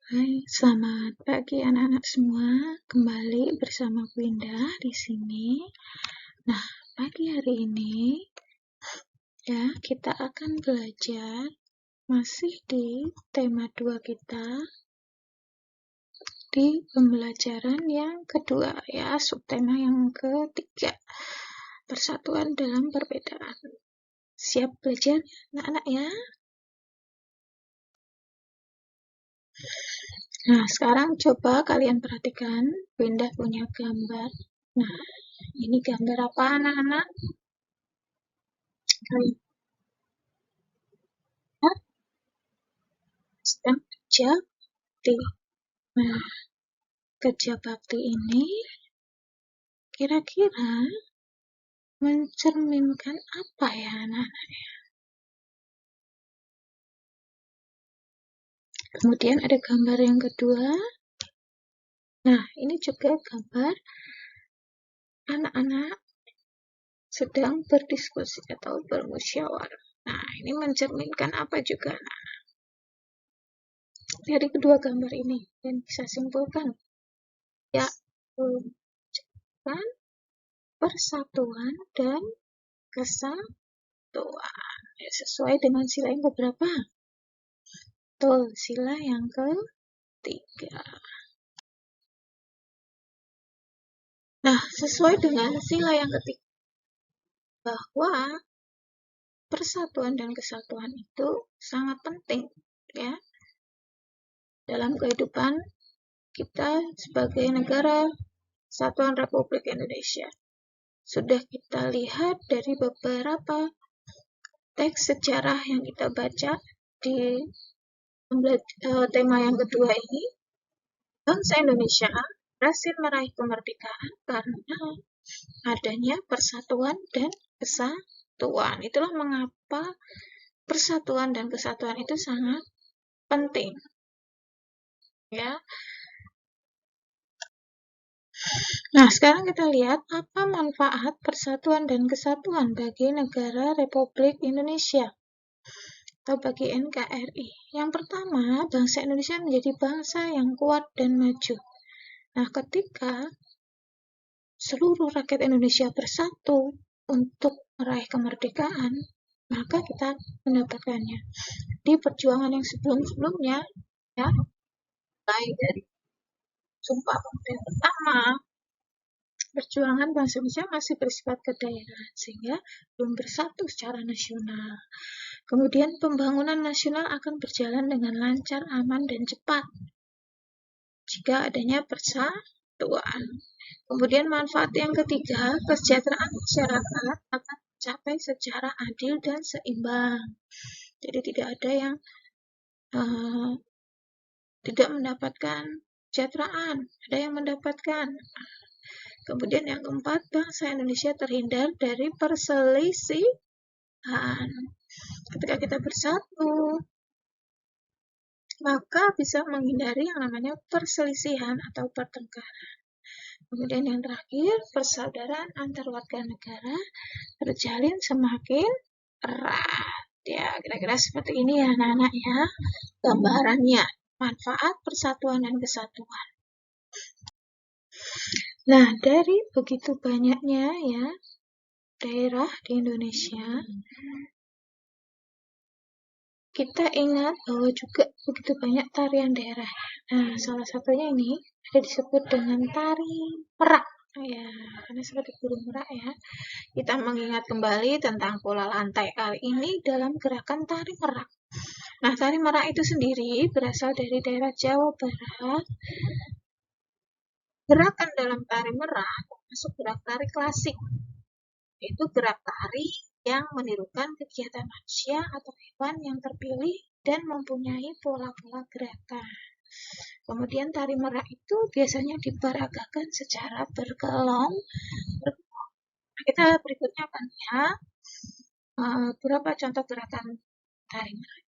Hai, selamat pagi anak-anak semua. Kembali bersama Winda di sini. Nah, pagi hari ini ya kita akan belajar masih di tema 2 kita di pembelajaran yang kedua ya, subtema yang ketiga. Persatuan dalam perbedaan. Siap belajar anak-anak ya? Nah, sekarang coba kalian perhatikan, Winda punya gambar. Nah, ini gambar apa anak-anak? Kalian lihat sedang kerja bakti. Nah, kerja bakti ini kira-kira mencerminkan apa ya anak-anak? Kemudian ada gambar yang kedua. Nah, ini juga gambar anak-anak sedang berdiskusi atau bermusyawarah. Nah, ini mencerminkan apa juga? Nah, dari kedua gambar ini, dan bisa simpulkan ya, menunjukkan persatuan dan kesatuan. Ya, sesuai dengan sila yang keberapa? Betul, sila yang ketiga. Nah, sesuai dengan sila yang ketiga, bahwa persatuan dan kesatuan itu sangat penting ya dalam kehidupan kita sebagai negara Kesatuan Republik Indonesia. Sudah kita lihat dari beberapa teks sejarah yang kita baca di tema yang kedua ini, bangsa Indonesia berhasil meraih kemerdekaan karena adanya persatuan dan kesatuan. Itulah mengapa persatuan dan kesatuan itu sangat penting. Ya. Nah, sekarang kita lihat apa manfaat persatuan dan kesatuan bagi negara Republik Indonesia atau bagi NKRI. Yang pertama, bangsa Indonesia menjadi bangsa yang kuat dan maju. Nah, ketika seluruh rakyat Indonesia bersatu untuk meraih kemerdekaan, maka kita mendapatkannya. Di perjuangan yang sebelum-sebelumnya, ya, mulai dari Sumpah Pemuda yang pertama, perjuangan bangsa Indonesia masih bersifat kedaerahan, sehingga belum bersatu secara nasional. Kemudian pembangunan nasional akan berjalan dengan lancar, aman, dan cepat jika adanya persatuan. Kemudian manfaat yang ketiga, kesejahteraan masyarakat akan tercapai secara adil dan seimbang. Jadi tidak ada yang tidak mendapatkan kesejahteraan, ada yang mendapatkan. Kemudian yang keempat, bangsa Indonesia terhindar dari perselisihan. Ketika kita bersatu, maka bisa menghindari yang namanya perselisihan atau pertengkaran. Kemudian yang terakhir, persaudaraan antar warga negara terjalin semakin erat. Ya, kira-kira seperti ini ya anak-anak ya, gambarannya, manfaat persatuan dan kesatuan. Nah, dari begitu banyaknya ya daerah di Indonesia, kita ingat bahwa juga begitu banyak tarian daerah. Nah, salah satunya ini ada disebut dengan tari merak. Ya, karena seperti burung merak ya. Kita mengingat kembali tentang pola lantai kali ini dalam gerakan tari merak. Nah, tari merak itu sendiri berasal dari daerah Jawa Barat. Gerakan dalam tari merak termasuk gerak tari klasik. Itu gerak tari yang menirukan kegiatan manusia atau hewan yang terpilih dan mempunyai pola-pola gerakan. Kemudian tari merak itu biasanya diperagakan secara berkelompok. Kita berikutnya akan lihat beberapa contoh gerakan tari merak.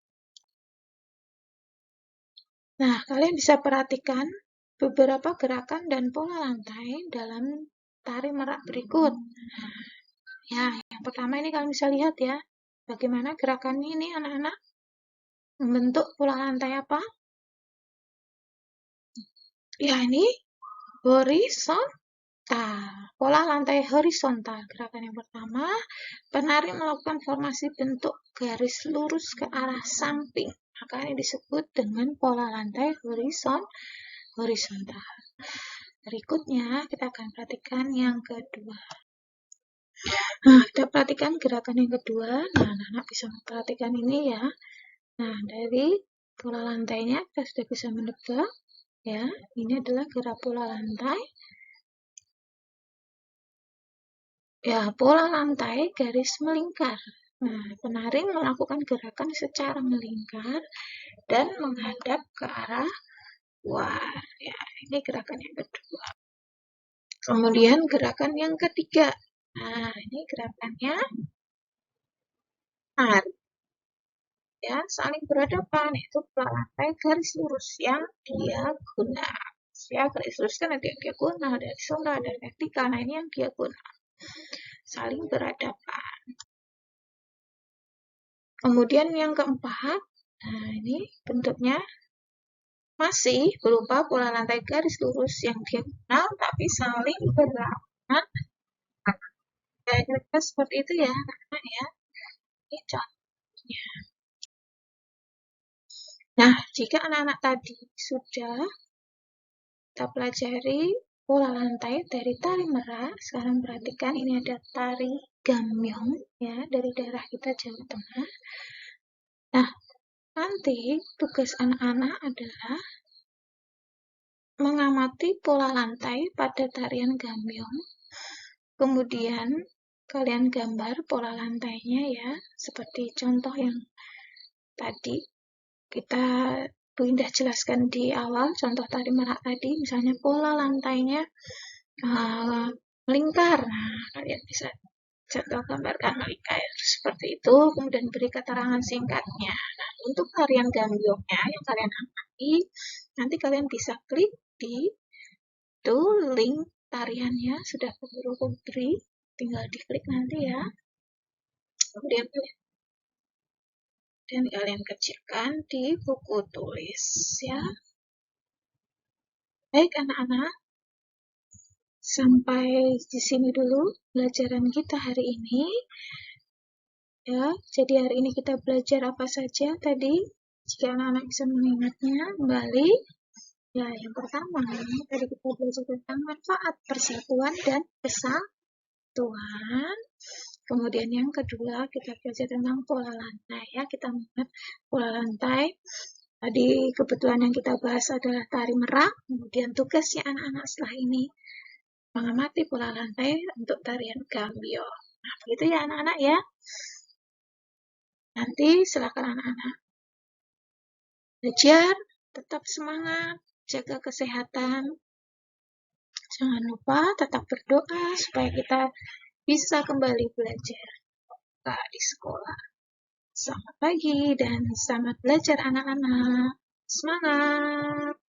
Nah, kalian bisa perhatikan beberapa gerakan dan pola lantai dalam tari merak berikut. Ya, yang pertama ini kalian bisa lihat ya, bagaimana gerakan ini anak-anak membentuk pola lantai apa? Ya, ini horizontal. Pola lantai horizontal. Gerakan yang pertama, penari melakukan formasi bentuk garis lurus ke arah samping. Maka ini disebut dengan pola lantai horizontal. Berikutnya, kita akan perhatikan yang kedua. Nah, kita perhatikan gerakan yang kedua. Nah, anak-anak bisa memperhatikan ini ya. Nah, dari pola lantainya kita sudah bisa menebak. Ya, ini adalah gerak pola lantai. Ya, pola lantai garis melingkar. Nah, penari melakukan gerakan secara melingkar dan menghadap ke arah luar. Ya, ini gerakan yang kedua. Kemudian gerakan yang ketiga. Nah, ini gerakannya tarik. Ya, saling berhadapan, itu pola lantai garis lurus yang diagonal. Ya, garis lurus kan ada yang diagonal, ada horizontal, ada vertikal. Nah, ini yang diagonal. Saling berhadapan. Kemudian yang keempat, nah ini bentuknya masih berupa pola lantai garis lurus yang diagonal tapi saling berlawanan. Ya, kira-kira seperti itu ya, anak-anak ya. Ini contohnya. Nah, jika anak-anak tadi sudah kita pelajari pola lantai dari tari merak, sekarang perhatikan ini ada tari gambyong ya dari daerah kita Jawa Tengah. Nah, nanti tugas anak-anak adalah mengamati pola lantai pada tarian gambyong. Kemudian kalian gambar pola lantainya ya, seperti contoh yang tadi kita Bu Indah jelaskan di awal, contoh tari merak tadi, misalnya pola lantainya melingkar. Nah, kalian bisa contoh gambarkan melingkar seperti itu, kemudian beri keterangan singkatnya. Nah, untuk tarian gambyongnya yang kalian amati, nanti kalian bisa klik di itu link tariannya sudah keburu beri, tinggal diklik nanti ya. Kemudian dan kalian kecilkan di buku tulis ya. Baik anak-anak, sampai di sini dulu pelajaran kita hari ini. Ya, jadi hari ini kita belajar apa saja tadi? Jika anak-anak bisa mengingatnya kembali. Ya, yang pertama, tadi kita belajar tentang manfaat persatuan dan kesatuan. Kemudian yang kedua, kita belajar tentang pola lantai. Ya, kita mengingat pola lantai. Tadi kebetulan yang kita bahas adalah tari merak. Kemudian tugasnya anak-anak setelah ini mengamati pola lantai untuk tarian gambyong. Nah, begitu ya anak-anak ya. Nanti silakan anak-anak belajar, tetap semangat, jaga kesehatan. Jangan lupa tetap berdoa supaya kita bisa kembali belajar di sekolah. Selamat pagi dan selamat belajar anak-anak. Semangat!